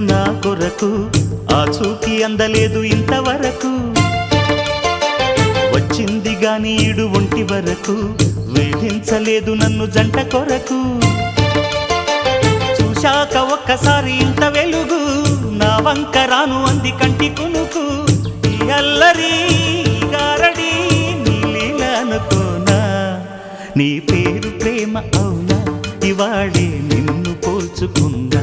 నా కొరకు ఆ చూకి అందలేదు ఇంతవరకు వచ్చింది గాని ఈడు ఒంటి వరకు వేధించలేదు నన్ను జంట కొరకు చూశాక ఒక్కసారి ఇంత వెలుగు నా వంక రాను అంది కంటి కునుకు ఈ అల్లరి గారడి నీలీలనుకోనా నీ పేరు ప్రేమ అవునా ఇవాళే నిన్ను పోల్చుకుందా